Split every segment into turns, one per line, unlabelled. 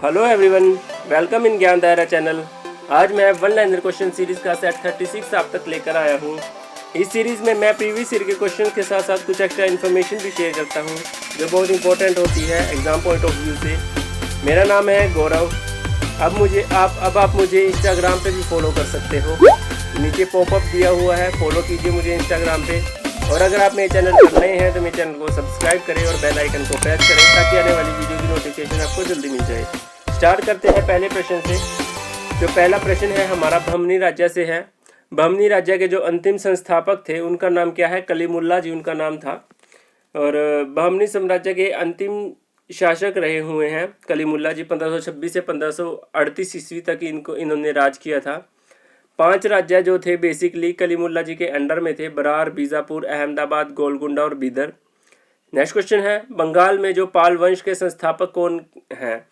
Hello everyone, welcome in ज्ञान दायरा channel. आज मैं वन लाइनर क्वेश्चन सीरीज का सेट 36 आप तक लेकर आया हूँ। इस सीरीज में मैं प्रीवियस ईयर के क्वेश्चन के साथ साथ कुछ एक्स्ट्रा इन्फॉर्मेशन भी शेयर करता हूँ जो बहुत इंपॉर्टेंट होती है एग्जाम पॉइंट ऑफ व्यू से। मेरा नाम है गौरव। अब आप मुझे इंस्टाग्राम पे भी फॉलो कर सकते हो। नीचे पॉपअप दिया हुआ है, फॉलो कीजिए मुझे इंस्टाग्राम पे। और अगर आप मेरे चैनल पर नए हैं तो मेरे चैनल को सब्सक्राइब करें और बेल आइकन को प्रेस करें ताकि आने वाली वीडियो की नोटिफिकेशन आपको जल्दी मिल जाए। स्टार्ट करते हैं पहले प्रश्न से। जो पहला प्रश्न है हमारा बहमनी राज्य से है। बहमनी राज्य के जो अंतिम संस्थापक थे उनका नाम क्या है? कलीमुल्ला जी उनका नाम था। और बहमनी साम्राज्य के अंतिम शासक रहे हुए हैं कलीमुल्ला जी। 1526 से 1538 ईस्वी तक इन्होंने राज किया था। 5 राज्य जो थे बेसिकली कलीमुल्ला जी के अंडर में थे: बरार, बीजापुर, अहमदाबाद, गोलकुंडा और बीदर। नेक्स्ट क्वेश्चन है, बंगाल में जो पाल वंश के संस्थापक कौन हैं?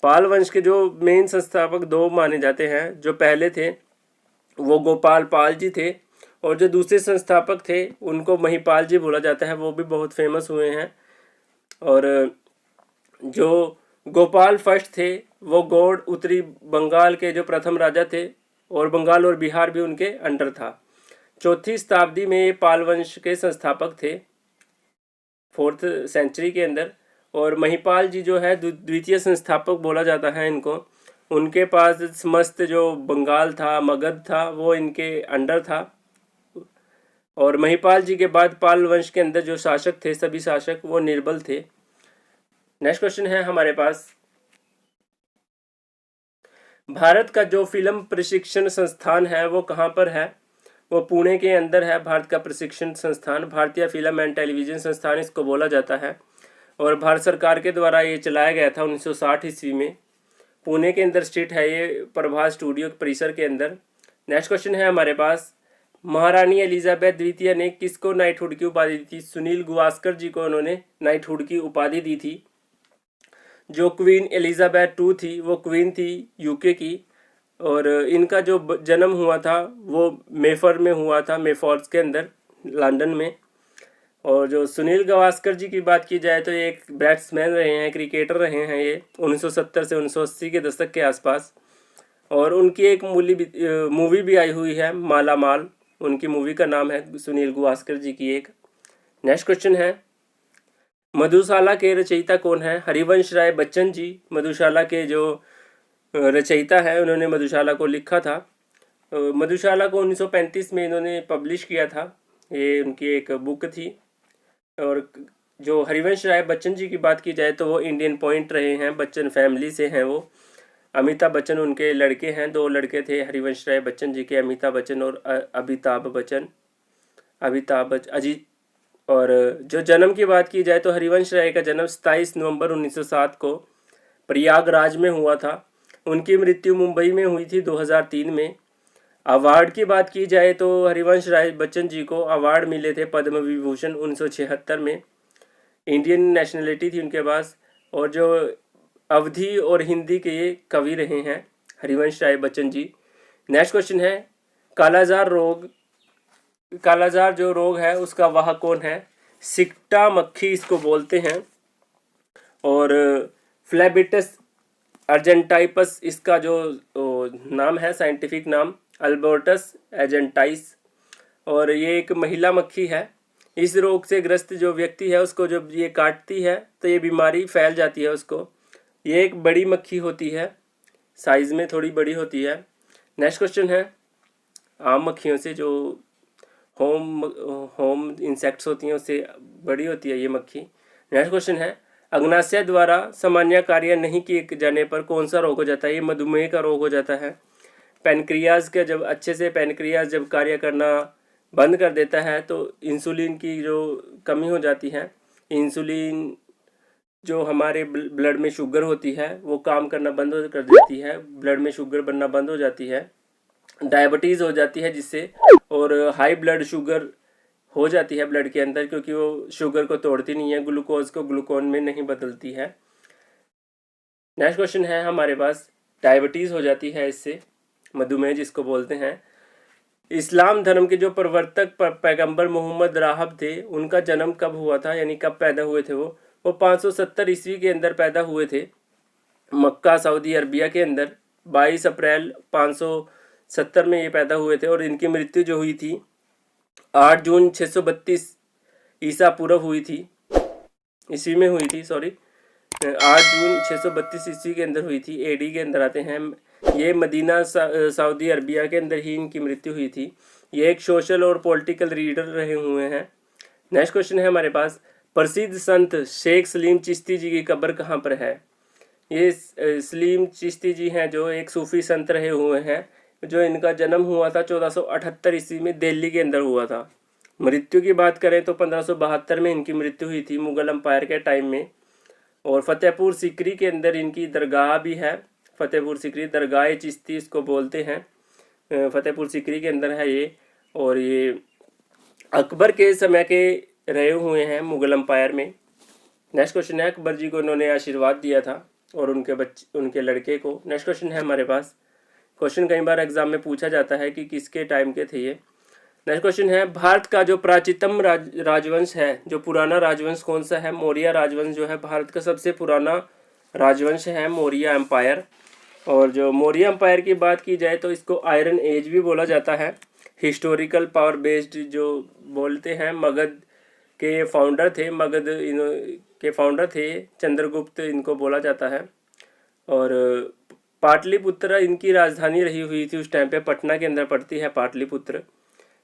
पाल वंश के जो मेन संस्थापक 2 माने जाते हैं। जो पहले थे वो गोपाल पाल जी थे और जो दूसरे संस्थापक थे उनको महिपाल जी बोला जाता है, वो भी बहुत फेमस हुए हैं। और जो गोपाल फर्स्ट थे वो गौड़ उत्तरी बंगाल के जो प्रथम राजा थे और बंगाल और बिहार भी उनके अंडर था। 4वीं शताब्दी में ये पाल वंश के संस्थापक थे, 4th सेंचुरी के अंदर। और महिपाल जी जो है द्वितीय संस्थापक बोला जाता है इनको। उनके पास समस्त जो बंगाल था, मगध था, वो इनके अंडर था। और महिपाल जी के बाद पाल वंश के अंदर जो शासक थे, सभी शासक वो निर्बल थे। नेक्स्ट क्वेश्चन है हमारे पास, भारत का जो फिल्म प्रशिक्षण संस्थान है वो कहाँ पर है? वो पुणे के अंदर है। भारत का प्रशिक्षण संस्थान, भारतीय फिल्म एंड टेलीविजन संस्थान इसको बोला जाता है। और भारत सरकार के द्वारा ये चलाया गया था 1960 ईस्वी में। पुणे के अंदर स्थित है ये, प्रभास स्टूडियो परिसर के अंदर। नेक्स्ट क्वेश्चन है हमारे पास, महारानी एलिजाबेथ द्वितीय ने किसको नाइटहुड की उपाधि दी थी? सुनील गावस्कर जी को उन्होंने नाइटहुड की उपाधि दी थी। जो क्वीन एलिजाबेथ 2 थी वो क्वीन थी यूके की। और इनका जो जन्म हुआ था वो मेफर में हुआ था, मेफॉर्स के अंदर, लंदन में। और जो सुनील गावस्कर जी की बात की जाए तो ये एक बैट्समैन रहे हैं, क्रिकेटर रहे हैं ये 1970 से 1980 के दशक के आसपास। और उनकी एक मूवी भी आई हुई है, माला माल, उनकी मूवी का नाम है सुनील गावस्कर जी की एक। नेक्स्ट क्वेश्चन है, मधुशाला के रचयिता कौन है? हरिवंश राय बच्चन जी मधुशाला के जो रचयिता है, उन्होंने मधुशाला को लिखा था। मधुशाला को 1935 में इन्होंने पब्लिश किया था, ये उनकी एक बुक थी। और जो हरिवंश राय बच्चन जी की बात की जाए तो वो इंडियन पॉइंट रहे हैं, बच्चन फैमिली से हैं वो। अमिताभ बच्चन उनके लड़के हैं, 2 लड़के थे हरिवंश राय बच्चन जी के, अमिताभ बच्चन और अमिताभ बच्चन, अजीत। और जो जन्म की बात की जाए तो हरिवंश राय का जन्म 27 नवंबर 1907 को प्रयागराज में हुआ था। उनकी मृत्यु मुंबई में हुई थी 2003 में। अवार्ड की बात की जाए तो हरिवंश राय बच्चन जी को अवार्ड मिले थे पद्म विभूषण 1976 में। इंडियन नेशनलिटी थी उनके पास। और जो अवधी और हिंदी के ये कवि रहे हैं हरिवंश राय बच्चन जी। नेक्स्ट क्वेश्चन है, कालाजार जो रोग है उसका वाहक कौन है? सिक्टा मक्खी इसको बोलते हैं। और फ्लेबिटस अर्जेंटाइपस इसका जो नाम है, साइंटिफिक नाम अल्बर्टस एजेंटाइस। और ये एक महिला मक्खी है। इस रोग से ग्रस्त जो व्यक्ति है उसको जब ये काटती है तो ये बीमारी फैल जाती है उसको। ये एक बड़ी मक्खी होती है, साइज़ में थोड़ी बड़ी होती है। नेक्स्ट क्वेश्चन है, आम मक्खियों से जो होम इंसेक्ट्स होती हैं उससे बड़ी होती है ये मक्खी। नेक्स्ट क्वेश्चन है, अग्नाशय द्वारा सामान्य कार्य नहीं किए जाने पर कौन सा रोग हो जाता है? ये मधुमेह का रोग हो जाता है। पैनक्रियाज का जब अच्छे से पैनक्रियाज जब कार्य करना बंद कर देता है तो इंसुलिन की जो कमी हो जाती है, इंसुलिन जो हमारे ब्लड में शुगर होती है वो काम करना बंद कर देती है, ब्लड में शुगर बनना बंद हो जाती है, डायबिटीज़ हो जाती है जिससे। और हाई ब्लड शुगर हो जाती है ब्लड के अंदर, क्योंकि वो शुगर को तोड़ती नहीं है, ग्लूकोज को ग्लूकोन में नहीं बदलती है। नेक्स्ट क्वेश्चन है हमारे पास, डायबिटीज़ हो जाती है इससे, मधुमेह जिसको बोलते हैं। इस्लाम धर्म के जो प्रवर्तक पैगंबर मोहम्मद राहब थे उनका जन्म कब हुआ था, यानी कब पैदा हुए थे वो 570 ईस्वी के अंदर पैदा हुए थे। मक्का सऊदी अरबिया के अंदर 22 अप्रैल 570 में ये पैदा हुए थे। और इनकी मृत्यु जो हुई थी 8 जून 632 ईसा पूर्व हुई थी, ईस्वी में हुई थी, सॉरी 8 जून 632 ईस्वी के अंदर हुई थी, एडी के अंदर आते हैं ये। मदीना सऊदी अरबिया के अंदर ही इनकी मृत्यु हुई थी। ये एक सोशल और पॉलिटिकल लीडर रहे हुए हैं। नेक्स्ट क्वेश्चन है हमारे पास, प्रसिद्ध संत शेख सलीम चिश्ती जी की कब्र कहाँ पर है? ये सलीम चिश्ती जी हैं जो एक सूफी संत रहे हुए हैं, जो इनका जन्म हुआ था 1478 ईस्वी में दिल्ली के अंदर हुआ था। मृत्यु की बात करें तो 1572 में इनकी मृत्यु हुई थी मुगल एम्पायर के टाइम में। और फतेहपुर सीकरी के अंदर इनकी दरगाह भी है, फतेहपुर सीकरी दरगाह चिश्ती इसको बोलते हैं, फतेहपुर सीकरी के अंदर है ये। और ये अकबर के समय के रहे हुए हैं मुगल एम्पायर में। नेक्स्ट क्वेश्चन है, अकबर जी को उन्होंने आशीर्वाद दिया था और उनके लड़के को। नेक्स्ट क्वेश्चन है हमारे पास, क्वेश्चन कई बार एग्जाम में पूछा जाता है कि किसके टाइम के थे ये। नेक्स्ट क्वेश्चन है, भारत का जो प्राचीनतम राजवंश है, जो पुराना राजवंश कौन सा है? मौर्य राजवंश जो है भारत का सबसे पुराना राजवंश है, मौर्य एम्पायर। और जो मौर्य एम्पायर की बात की जाए तो इसको आयरन एज भी बोला जाता है। हिस्टोरिकल पावर बेस्ड जो बोलते हैं, मगध के फाउंडर थे, मगध के फाउंडर थे चंद्रगुप्त, इनको बोला जाता है। और पाटलिपुत्र इनकी राजधानी रही हुई थी उस टाइम पे, पटना के अंदर पड़ती है पाटलिपुत्र।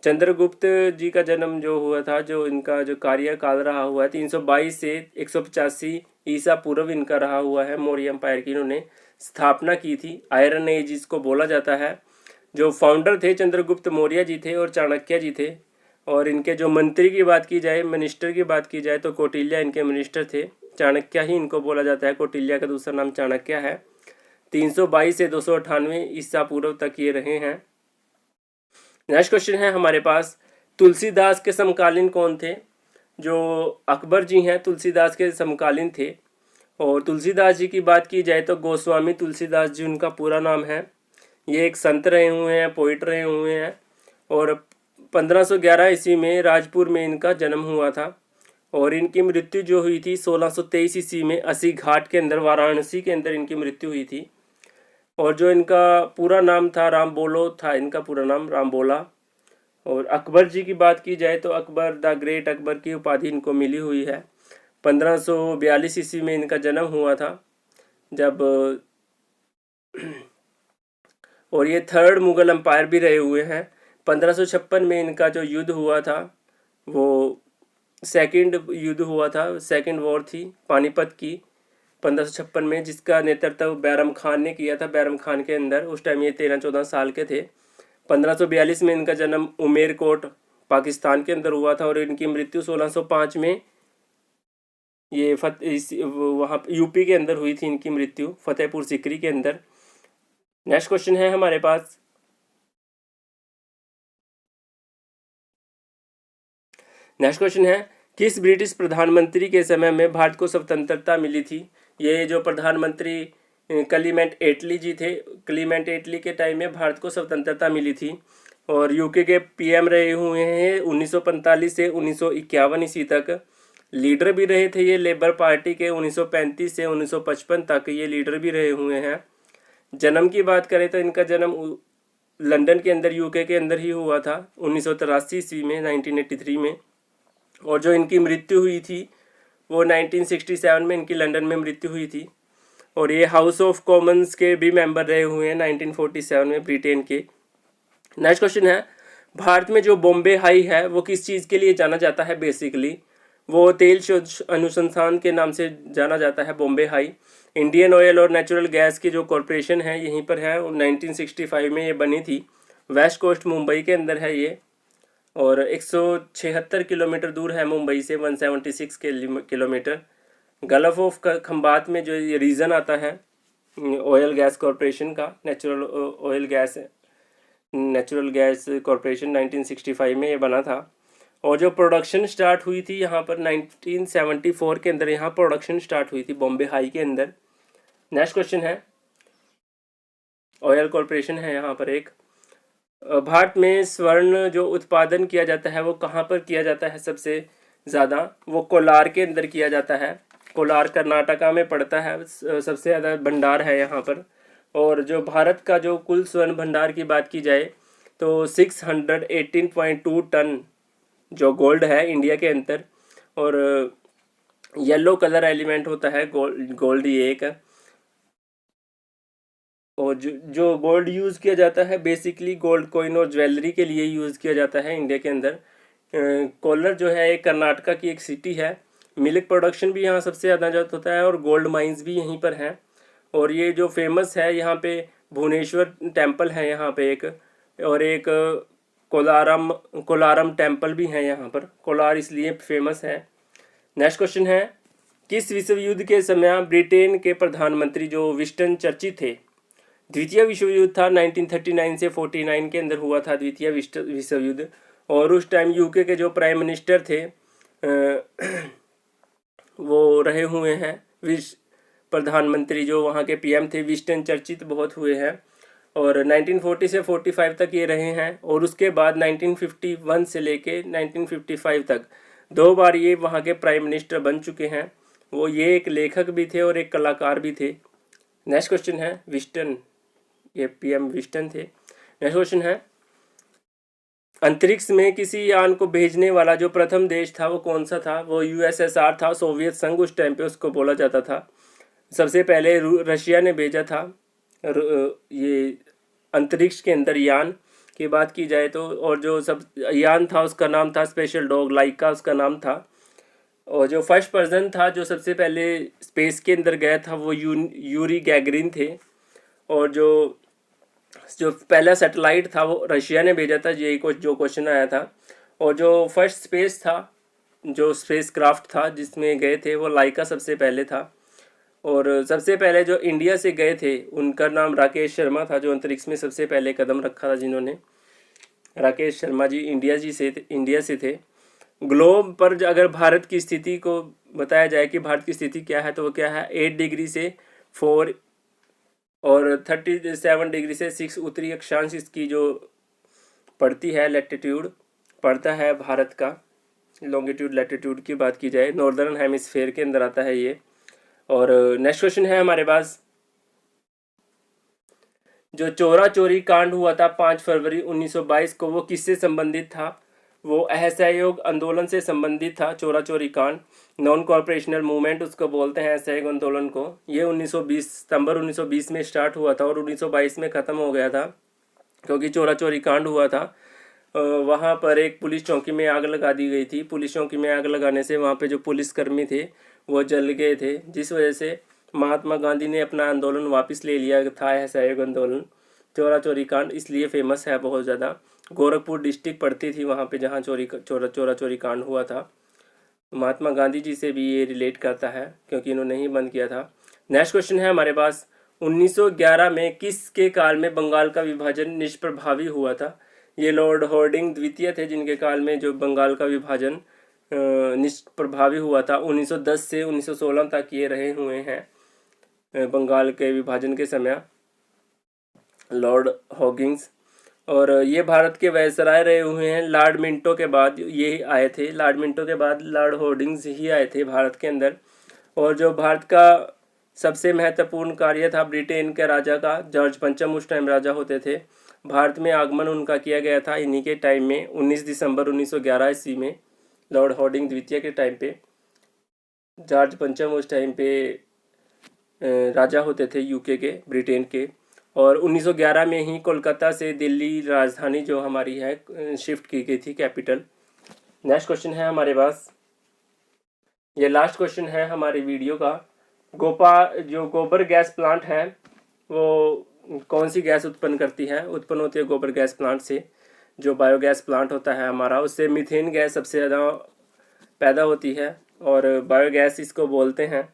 चंद्रगुप्त जी का जन्म जो हुआ था, जो इनका जो कार्यकाल रहा हुआ है 322 से 185 ईसा पूर्व इनका रहा हुआ है। मौर्य एम्पायर की इन्होंने स्थापना की थी, आयरन एज इसको बोला जाता है। जो फाउंडर थे चंद्रगुप्त मौर्य जी थे और चाणक्य जी थे। और इनके जो मंत्री की बात की जाए, मिनिस्टर की बात की जाए तो कौटिल्य इनके मिनिस्टर थे। चाणक्य ही इनको बोला जाता है, कौटिल्य का दूसरा नाम चाणक्य है। 322 से 298 ईसा पूर्व तक ये रहे हैं। नेक्स्ट क्वेश्चन है हमारे पास, तुलसीदास के समकालीन कौन थे? जो अकबर जी हैं तुलसीदास के समकालीन थे। और तुलसीदास जी की बात की जाए तो गोस्वामी तुलसीदास जी उनका पूरा नाम है। ये एक संत रहे हुए हैं, पोइट रहे हुए हैं। और 1511 ईस्वी में राजपुर में इनका जन्म हुआ था। और इनकी मृत्यु जो हुई थी 1623 ईस्वी में अस्सी घाट के अंदर, वाराणसी के अंदर इनकी मृत्यु हुई थी। और जो इनका पूरा नाम था रामबोलो था, इनका पूरा नाम रामबोला। और अकबर जी की बात की जाए तो अकबर द ग्रेट अकबर की उपाधि इनको मिली हुई है। 1542 ईस्वी में इनका जन्म हुआ था जब, और ये थर्ड मुगल एम्पायर भी रहे हुए हैं। 1556 में इनका जो युद्ध हुआ था वो सेकंड युद्ध हुआ था, सेकंड वॉर थी पानीपत की 1556 में, जिसका नेतृत्व बैरम खान ने किया था। बैरम खान के अंदर उस टाइम ये 13-14 साल के थे। 1542 में इनका जन्म उमेरकोट पाकिस्तान के अंदर हुआ था। और इनकी मृत्यु 1605 में ये वहाँ यूपी के अंदर हुई थी इनकी मृत्यु, फतेहपुर सीकरी के अंदर। नेक्स्ट क्वेश्चन है हमारे पास, नेक्स्ट क्वेश्चन है, किस ब्रिटिश प्रधानमंत्री के समय में भारत को स्वतंत्रता मिली थी? ये जो प्रधानमंत्री क्लीमेंट एटली जी थे, क्लीमेंट एटली के टाइम में भारत को स्वतंत्रता मिली थी। और यूके के पीएम रहे हुए हैं 1945 से 1951 ईस्वी तक। लीडर भी रहे थे ये लेबर पार्टी के 1935 से 1955 तक ये लीडर भी रहे हुए हैं। जन्म की बात करें तो इनका जन्म लंदन के अंदर, यूके के अंदर ही हुआ था 1983 ईस्वी में, 1983 में। और जो इनकी मृत्यु हुई थी वो 1967 में इनकी लंदन में मृत्यु हुई थी। और ये हाउस ऑफ कॉमन्स के भी मेंबर रहे हुए हैं 1947 में, ब्रिटेन के। नेक्स्ट क्वेश्चन है, भारत में जो बॉम्बे हाई है वो किस चीज़ के लिए जाना जाता है? बेसिकली वो तेल शोध अनुसंधान के नाम से जाना जाता है बॉम्बे हाई। इंडियन ऑयल और नेचुरल गैस की जो कॉरपोरेशन है यहीं पर है, 1965 में ये बनी थी। वेस्ट कोस्ट मुंबई के अंदर है ये। और 176 किलोमीटर दूर है मुंबई से, 176 किलोमीटर। गल्फ ऑफ खंबात में जो ये रीजन आता है ऑयल गैस कॉरपोरेशन का, नेचुरल गैस कॉरपोरेशन 1965 में ये बना था। और जो प्रोडक्शन स्टार्ट हुई थी यहाँ पर 1974 के अंदर, यहाँ प्रोडक्शन स्टार्ट हुई थी बॉम्बे हाई के अंदर। नेक्स्ट क्वेश्चन है, ऑयल कॉरपोरेशन है यहाँ पर एक। भारत में स्वर्ण जो उत्पादन किया जाता है वो कहाँ पर किया जाता है सबसे ज़्यादा? वो कोलार के अंदर किया जाता है। कोलार कर्नाटका में पड़ता है, सबसे ज़्यादा भंडार है यहाँ पर। और जो भारत का जो कुल स्वर्ण भंडार की बात की जाए तो 618.2 टन जो गोल्ड है इंडिया के अंदर। और येलो कलर एलिमेंट होता है गोल्ड ये एक। और जो गोल्ड यूज़ किया जाता है बेसिकली गोल्ड कॉइन और ज्वेलरी के लिए यूज़ किया जाता है इंडिया के अंदर। कोल्लर जो है एक कर्नाटका की एक सिटी है। मिल्क प्रोडक्शन भी यहाँ सबसे ज़्यादा होता है और गोल्ड माइंस भी यहीं पर हैं। और ये जो फेमस है यहाँ पे भुवनेश्वर टेम्पल है यहाँ पे एक, और एक कोलारम टेम्पल भी है यहाँ पर। कोलार इसलिए फेमस है। नेक्स्ट क्वेश्चन है, किस विश्व युद्ध के समय ब्रिटेन के प्रधानमंत्री जो विंस्टन चर्चिल थे, द्वितीय विश्व युद्ध था 1939 से 49 के अंदर हुआ था द्वितीय विश्व युद्ध। और उस टाइम यूके के जो प्राइम मिनिस्टर थे वो रहे हुए हैं प्रधानमंत्री जो वहाँ के पीएम थे विंस्टन चर्चिल बहुत हुए हैं। और 1940 से 45 तक ये रहे हैं। और उसके बाद 1951 से लेके 1955 तक 2 बार ये वहाँ के प्राइम मिनिस्टर बन चुके हैं। वो ये एक लेखक भी थे और एक कलाकार भी थे। नेक्स्ट क्वेश्चन है, विंस्टन, ये पीएम विंस्टन थे। नेक्स्ट क्वेश्चन है, अंतरिक्ष में किसी यान को भेजने वाला जो प्रथम देश था वो कौन सा था? वो यूएसएसआर था, सोवियत संघ उस टाइम पे उसको बोला जाता था। सबसे पहले रशिया ने भेजा था ये अंतरिक्ष के अंदर यान की बात की जाए तो। और जो सब यान था उसका नाम था स्पेशल डॉग, लाइका उसका नाम था। और जो फर्स्ट पर्सन था जो सबसे पहले स्पेस के अंदर गया था वो यूरी गैगरिन थे। और जो पहला सैटेलाइट था वो रशिया ने भेजा था, यही जो क्वेश्चन आया था। और जो फर्स्ट स्पेस था, जो स्पेस क्राफ्ट था जिसमें गए थे वो लाइका सबसे पहले था। और सबसे पहले जो इंडिया से गए थे उनका नाम राकेश शर्मा था, जो अंतरिक्ष में सबसे पहले कदम रखा था जिन्होंने। राकेश शर्मा जी इंडिया से थे। ग्लोब पर अगर भारत की स्थिति को बताया जाए कि भारत की स्थिति क्या है तो वो क्या है, 8 डिग्री से 4 और 37 डिग्री से 6 उत्तरी अक्षांश इसकी जो पड़ती है लैटिट्यूड पड़ता है भारत का। लॉन्गिट्यूड लैटिट्यूड की बात की जाए नॉर्दर्न हेमिस्फेयर के अंदर आता है ये। और नेक्स्ट क्वेश्चन है हमारे पास, जो चोरा चोरी कांड हुआ था 5 फरवरी 1922 को वो किससे संबंधित था? वो असहयोग आंदोलन से संबंधित था। चोरा चोरी कांड, नॉन कॉर्पोरेशनल मूवमेंट उसको बोलते हैं असहयोग आंदोलन को। ये 1920 सितंबर 1920 में स्टार्ट हुआ था और 1922 में ख़त्म हो गया था क्योंकि चोरा चोरी कांड हुआ था। वहाँ पर एक पुलिस चौकी में आग लगा दी गई थी। पुलिस चौकी में आग लगाने से वहाँ पे जो पुलिसकर्मी थे वो जल गए थे, जिस वजह से महात्मा गांधी ने अपना आंदोलन वापस ले लिया था, असहयोग आंदोलन। चोरा चोरी कांड इसलिए फेमस है बहुत ज़्यादा। गोरखपुर डिस्ट्रिक्ट पड़ती थी वहाँ पे जहाँ चोरा चोरी कांड हुआ था। महात्मा गांधी जी से भी ये रिलेट करता है क्योंकि इन्होंने ही बंद किया था। नेक्स्ट क्वेश्चन है हमारे पास, 1911 में किसके काल में बंगाल का विभाजन निष्प्रभावी हुआ था? ये लॉर्ड हॉर्डिंग द्वितीय थे जिनके काल में जो बंगाल का विभाजन निष्प्रभावी हुआ था। 1910 से 1916 तक ये रहे हुए हैं बंगाल के विभाजन के समय, लॉर्ड हॉगिंग्स। और ये भारत के वायसराय रहे हुए हैं। लॉर्ड मिंटो के बाद ये आए थे, लॉर्ड मिंटो के बाद लॉर्ड हॉर्डिंग्स ही आए थे भारत के अंदर। और जो भारत का सबसे महत्वपूर्ण कार्य था ब्रिटेन के राजा का, जॉर्ज पंचम उस टाइम राजा होते थे। भारत में आगमन उनका किया गया था इन्हीं के टाइम में 19 दिसंबर 1911 ईस्वी में, लॉर्ड हॉर्डिंग द्वितीय के टाइम पे। जॉर्ज पंचम उस टाइम पे राजा होते थे यूके के, ब्रिटेन के। और 1911 में ही कोलकाता से दिल्ली राजधानी जो हमारी है शिफ्ट की गई थी, कैपिटल। नेक्स्ट क्वेश्चन है हमारे पास, ये लास्ट क्वेश्चन है हमारे वीडियो का। जो गोबर गैस प्लांट है वो कौन सी गैस उत्पन्न करती है? उत्पन्न होती है गोबर गैस प्लांट से। जो बायोगैस प्लांट होता है हमारा उससे मीथेन गैस सबसे ज़्यादा पैदा होती है और बायोगैस इसको बोलते हैं।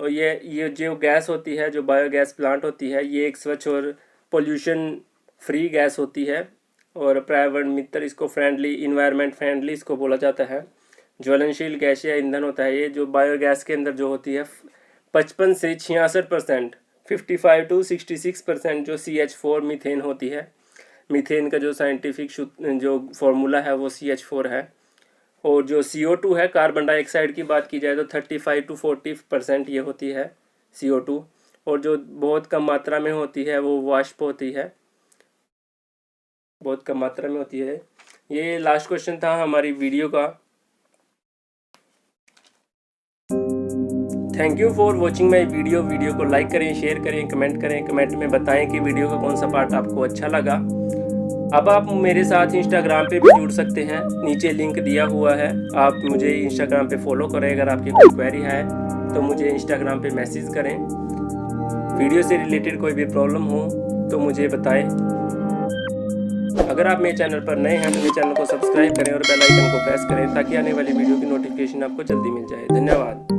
और ये जो गैस होती है, जो बायोगैस प्लांट होती है, ये एक स्वच्छ और पोल्यूशन फ्री गैस होती है और पर्यावरण मित्र इसको फ्रेंडली, इन्वायरमेंट फ्रेंडली इसको बोला जाता है। ज्वलनशील गैस या ईंधन होता है ये। जो बायोगैस के अंदर जो होती है 55 से 66%, 55 to 66% जो CH4 मीथेन होती है। मीथेन का जो साइंटिफिक जो फॉर्मूला है वो CH4 है। और जो CO2 है, कार्बन डाइऑक्साइड की बात की जाए तो 35 to 40% ये होती है CO2। और जो बहुत कम मात्रा में होती है वो वाष्प होती है, बहुत कम मात्रा में होती है। ये लास्ट क्वेश्चन था हमारी वीडियो का। Thank you for watching my video को लाइक करें, शेयर करें, कमेंट करें, कमेंट में बताएं कि वीडियो का कौन सा पार्ट आपको अच्छा लगा। अब आप मेरे साथ इंस्टाग्राम पे भी जुड़ सकते हैं, नीचे लिंक दिया हुआ है। आप मुझे इंस्टाग्राम पे फॉलो करें। अगर आपकी कोई क्वेरी है तो मुझे इंस्टाग्राम पे मैसेज करें। वीडियो से रिलेटेड कोई भी प्रॉब्लम हो तो मुझे बताएं। अगर आप मेरे चैनल पर नए हैं तो मेरे चैनल को सब्सक्राइब करें और बेल आइकन को प्रेस करें ताकि आने वाली वीडियो की नोटिफिकेशन आपको जल्दी मिल जाए। धन्यवाद।